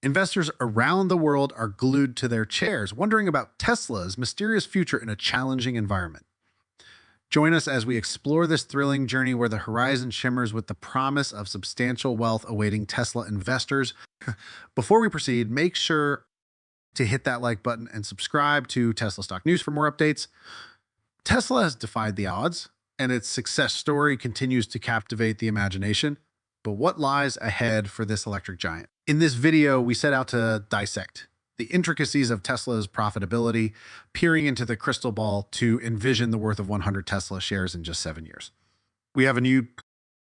Investors around the world are glued to their chairs, wondering about Tesla's mysterious future in a challenging environment. Join us as we explore this thrilling journey where the horizon shimmers with the promise of substantial wealth awaiting Tesla investors. Before we proceed, make sure to hit that like button and subscribe to Tesla Stock News for more updates. Tesla has defied the odds, and its success story continues to captivate the imagination. But what lies ahead for this electric giant? In this video, we set out to dissect the intricacies of Tesla's profitability, peering into the crystal ball to envision the worth of 100 Tesla shares in just 7 years. We have a new,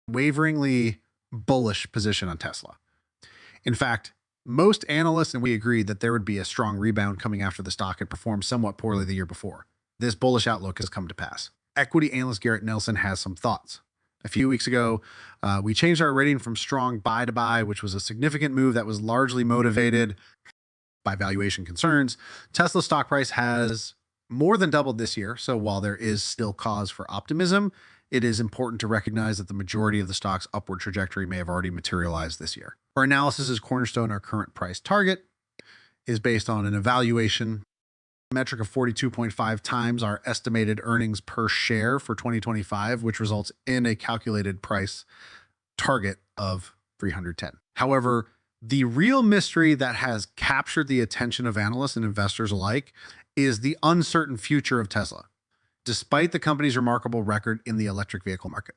waveringly bullish position on Tesla. In fact, most analysts and we agreed that there would be a strong rebound coming after the stock had performed somewhat poorly the year before. This bullish outlook has come to pass. Equity analyst Garrett Nelson has some thoughts. A few weeks ago, we changed our rating from strong buy to buy, which was a significant move that was largely motivated by valuation concerns. Tesla's stock price has more than doubled this year, so while there is still cause for optimism, it is important to recognize that the majority of the stock's upward trajectory may have already materialized this year. Our analysis is cornerstone. Our current price target is based on an evaluation metric of 42.5 times our estimated earnings per share for 2025, which results in a calculated price target of 310. However, the real mystery that has captured the attention of analysts and investors alike is the uncertain future of Tesla. Despite the company's remarkable record in the electric vehicle market,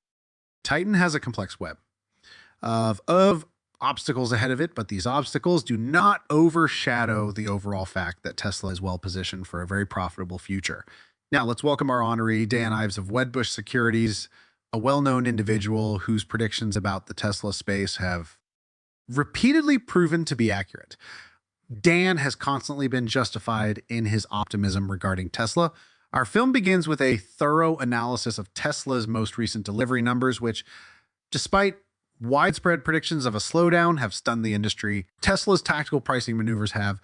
Titan has a complex web of obstacles ahead of it, but these obstacles do not overshadow the overall fact that Tesla is well positioned for a very profitable future. Now, let's welcome our honoree, Dan Ives of Wedbush Securities, a well-known individual whose predictions about the Tesla space have repeatedly proven to be accurate. Dan has constantly been justified in his optimism regarding Tesla. Our film begins with a thorough analysis of Tesla's most recent delivery numbers, which, despite widespread predictions of a slowdown, have stunned the industry. Tesla's tactical pricing maneuvers have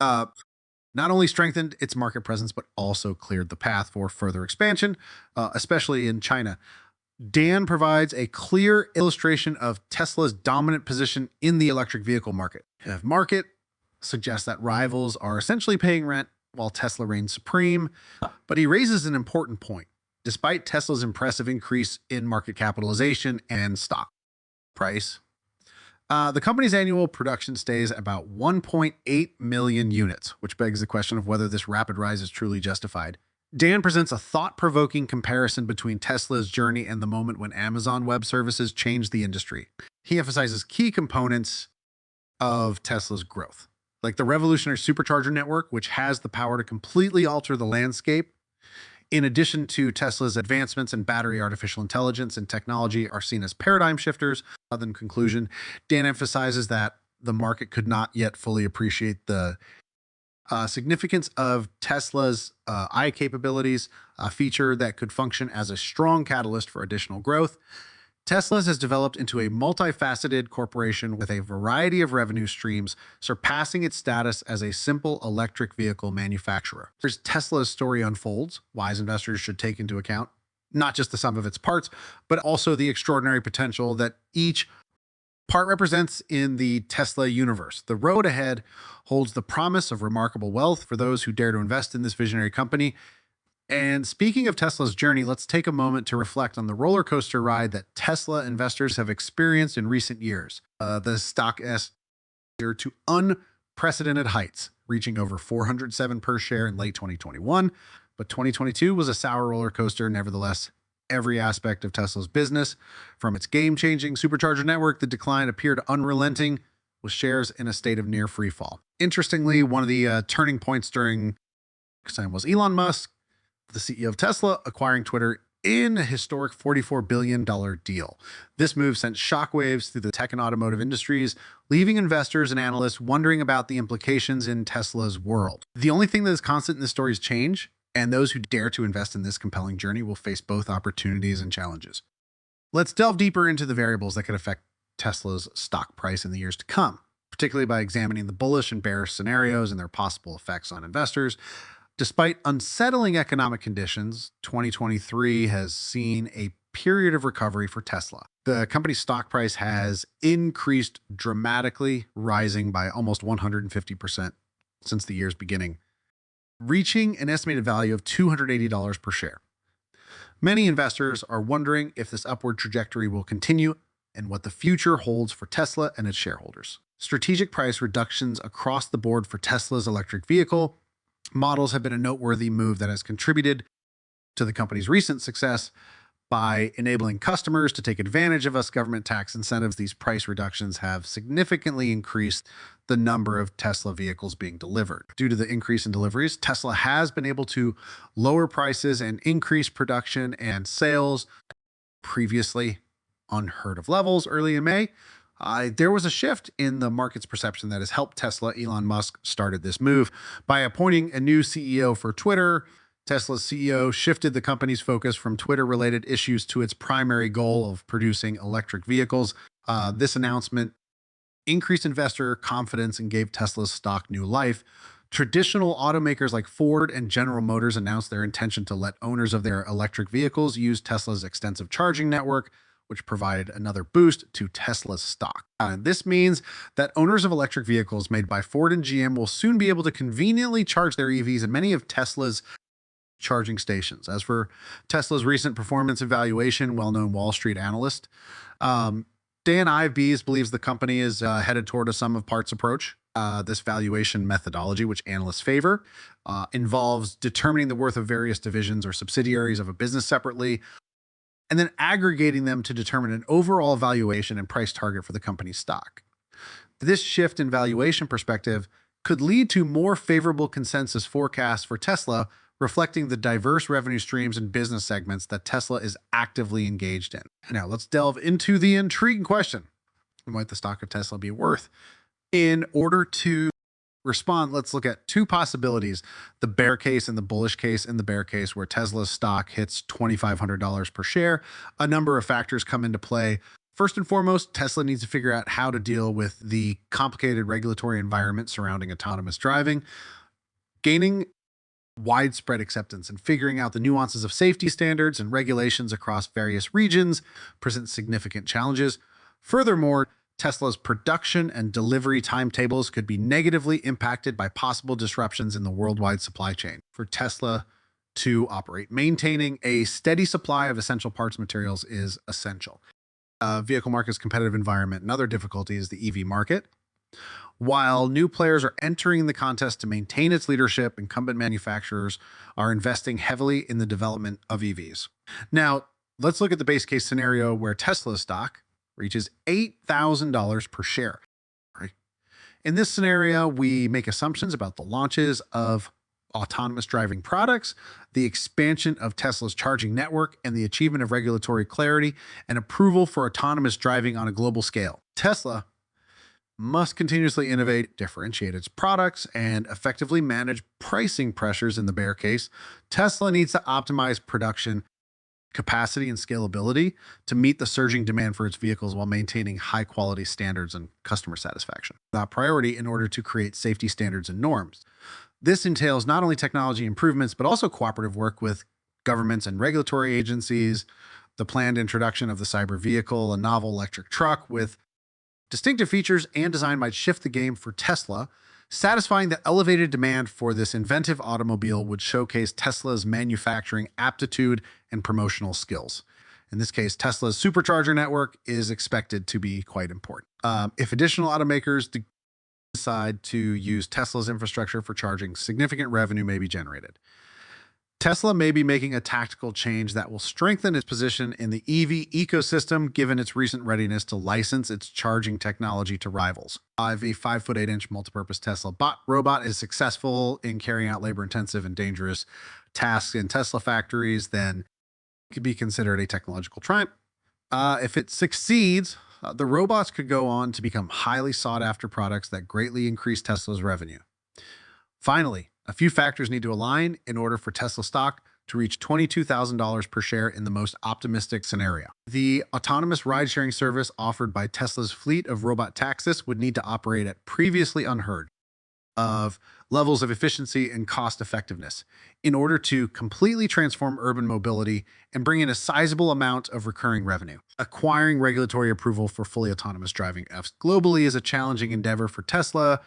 not only strengthened its market presence, but also cleared the path for further expansion, especially in China. Dan provides a clear illustration of Tesla's dominant position in the electric vehicle market. The market suggests that rivals are essentially paying rent while Tesla reigns supreme, but he raises an important point. Despite Tesla's impressive increase in market capitalization and stock price, the company's annual production stays about 1.8 million units, which begs the question of whether this rapid rise is truly justified. Dan presents a thought-provoking comparison between Tesla's journey and the moment when Amazon Web Services changed the industry. He emphasizes key components of Tesla's growth, like the revolutionary supercharger network, which has the power to completely alter the landscape. In addition to Tesla's advancements in battery, artificial intelligence, and technology are seen as paradigm shifters. In conclusion, Dan emphasizes that the market could not yet fully appreciate the significance of Tesla's AI capabilities, a feature that could function as a strong catalyst for additional growth. Tesla has developed into a multifaceted corporation with a variety of revenue streams, surpassing its status as a simple electric vehicle manufacturer. As Tesla's story unfolds, wise investors should take into account not just the sum of its parts, but also the extraordinary potential that each part represents in the Tesla universe. The road ahead holds the promise of remarkable wealth for those who dare to invest in this visionary company. And speaking of Tesla's journey, let's take a moment to reflect on the roller coaster ride that Tesla investors have experienced in recent years. The stock is to unprecedented heights, reaching over 407 per share in late 2021. But 2022 was a sour roller coaster. Nevertheless, every aspect of Tesla's business, from its game-changing supercharger network, the decline appeared unrelenting, with shares in a state of near free fall. Interestingly, one of the turning points during this time was Elon Musk, the CEO of Tesla, acquiring Twitter in a historic $44 billion deal. This move sent shockwaves through the tech and automotive industries, leaving investors and analysts wondering about the implications in Tesla's world. The only thing that is constant in this story is change, and those who dare to invest in this compelling journey will face both opportunities and challenges. Let's delve deeper into the variables that could affect Tesla's stock price in the years to come, particularly by examining the bullish and bearish scenarios and their possible effects on investors. Despite unsettling economic conditions, 2023 has seen a period of recovery for Tesla. The company's stock price has increased dramatically, rising by almost 150% since the year's beginning, reaching an estimated value of $280 per share. Many investors are wondering if this upward trajectory will continue and what the future holds for Tesla and its shareholders. Strategic price reductions across the board for Tesla's electric vehicle models have been a noteworthy move that has contributed to the company's recent success. By enabling customers to take advantage of government tax incentives, these price reductions have significantly increased the number of Tesla vehicles being delivered. Due to the increase in deliveries, Tesla has been able to lower prices and increase production and sales previously unheard of levels. Early in May, there was a shift in the market's perception that has helped Tesla. Elon Musk started this move by appointing a new CEO for Twitter. Tesla's CEO shifted the company's focus from Twitter-related issues to its primary goal of producing electric vehicles. This announcement increased investor confidence and gave Tesla's stock new life. Traditional automakers like Ford and General Motors announced their intention to let owners of their electric vehicles use Tesla's extensive charging network, which provided another boost to Tesla's stock. This means that owners of electric vehicles made by Ford and GM will soon be able to conveniently charge their EVs in many of Tesla's charging stations. As for Tesla's recent performance evaluation, well-known Wall Street analyst Dan Ives believes the company is headed toward a sum of parts approach. This valuation methodology, which analysts favor, involves determining the worth of various divisions or subsidiaries of a business separately, and then aggregating them to determine an overall valuation and price target for the company's stock. This shift in valuation perspective could lead to more favorable consensus forecasts for Tesla, reflecting the diverse revenue streams and business segments that Tesla is actively engaged in. Now, let's delve into the intriguing question: what might the stock of Tesla be worth? In order to respond, let's look at two possibilities: the bear case and the bullish case. In the bear case, where Tesla's stock hits $2,500 per share, a number of factors come into play. First and foremost, Tesla needs to figure out how to deal with the complicated regulatory environment surrounding autonomous driving. Gaining widespread acceptance and figuring out the nuances of safety standards and regulations across various regions presents significant challenges. Furthermore, Tesla's production and delivery timetables could be negatively impacted by possible disruptions in the worldwide supply chain. For Tesla to operate, maintaining a steady supply of essential parts materials is essential. Vehicle market's competitive environment and other difficulties, the EV market. While new players are entering the contest to maintain its leadership, incumbent manufacturers are investing heavily in the development of EVs. Now, let's look at the base case scenario where Tesla's stock reaches $8,000 per share. Right? In this scenario, we make assumptions about the launches of autonomous driving products, the expansion of Tesla's charging network, and the achievement of regulatory clarity and approval for autonomous driving on a global scale. Tesla must continuously innovate, differentiate its products, and effectively manage pricing pressures. In the bear case, Tesla needs to optimize production capacity and scalability to meet the surging demand for its vehicles while maintaining high quality standards and customer satisfaction. That priority in order to create safety standards and norms. This entails not only technology improvements, but also cooperative work with governments and regulatory agencies, the planned introduction of the cyber vehicle, a novel electric truck with distinctive features and design might shift the game for Tesla. Satisfying the elevated demand for this inventive automobile would showcase Tesla's manufacturing aptitude and promotional skills. In this case, Tesla's supercharger network is expected to be quite important. If additional automakers decide to use Tesla's infrastructure for charging, significant revenue may be generated. Tesla may be making a tactical change that will strengthen its position in the EV ecosystem, given its recent readiness to license its charging technology to rivals. If a 5'8" multipurpose Tesla robot is successful in carrying out labor-intensive and dangerous tasks in Tesla factories, then it could be considered a technological triumph. If it succeeds, the robots could go on to become highly sought-after products that greatly increase Tesla's revenue. Finally, a few factors need to align in order for Tesla stock to reach $22,000 per share in the most optimistic scenario. The autonomous ride-sharing service offered by Tesla's fleet of robot taxis would need to operate at previously unheard of levels of efficiency and cost effectiveness in order to completely transform urban mobility and bring in a sizable amount of recurring revenue. Acquiring regulatory approval for fully autonomous driving globally is a challenging endeavor for Tesla,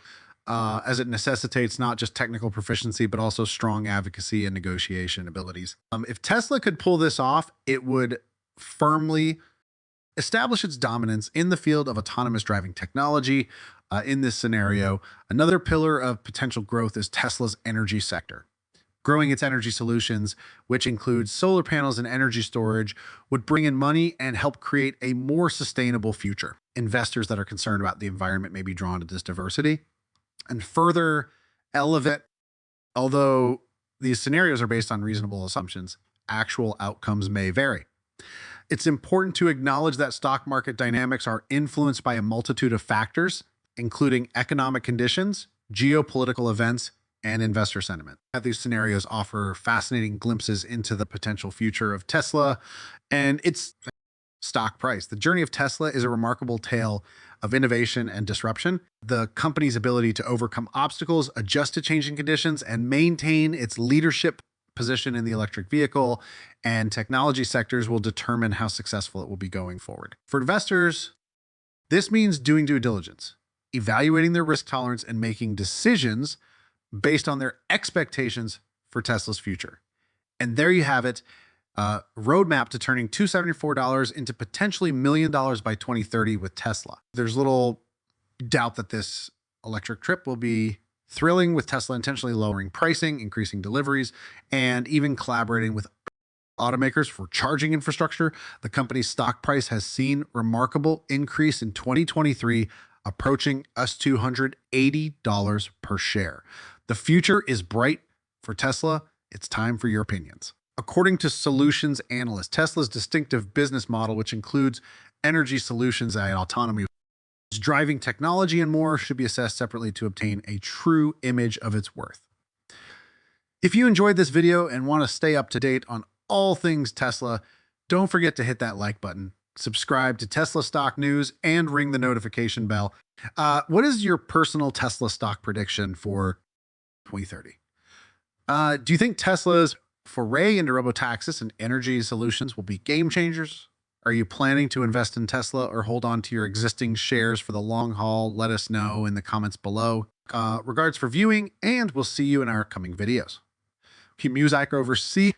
as it necessitates not just technical proficiency, but also strong advocacy and negotiation abilities. If Tesla could pull this off, it would firmly establish its dominance in the field of autonomous driving technology. In this scenario, another pillar of potential growth is Tesla's energy sector. Growing its energy solutions, which includes solar panels and energy storage, would bring in money and help create a more sustainable future. Investors that are concerned about the environment may be drawn to this diversity and further elevate. Although these scenarios are based on reasonable assumptions, actual outcomes may vary. It's important to acknowledge that stock market dynamics are influenced by a multitude of factors, including economic conditions, geopolitical events, and investor sentiment. These scenarios offer fascinating glimpses into the potential future of Tesla and its stock price. The journey of Tesla is a remarkable tale of innovation and disruption. The company's ability to overcome obstacles, adjust to changing conditions, and maintain its leadership position in the electric vehicle and technology sectors will determine how successful it will be going forward. For investors, this means doing due diligence, evaluating their risk tolerance, and making decisions based on their expectations for Tesla's future. And there you have it, roadmap to turning $274 into potentially $1 million by 2030 with Tesla. There's little doubt that this electric trip will be thrilling, with Tesla intentionally lowering pricing, increasing deliveries, and even collaborating with automakers for charging infrastructure. The company's stock price has seen remarkable increase in 2023, approaching us $280 per share. The future is bright for Tesla. It's time for your opinions. According to solutions analysts, Tesla's distinctive business model, which includes energy solutions and autonomy, driving technology, and more, should be assessed separately to obtain a true image of its worth. If you enjoyed this video and want to stay up to date on all things Tesla, don't forget to hit that like button, subscribe to Tesla Stock News, and ring the notification bell. What is your personal Tesla stock prediction for 2030? Do you think Tesla's foray into robotaxis and energy solutions will be game changers? Are you planning to invest in Tesla or hold on to your existing shares for the long haul? Let us know in the comments below. Regards for viewing, and we'll see you in our coming videos. Keep music over C.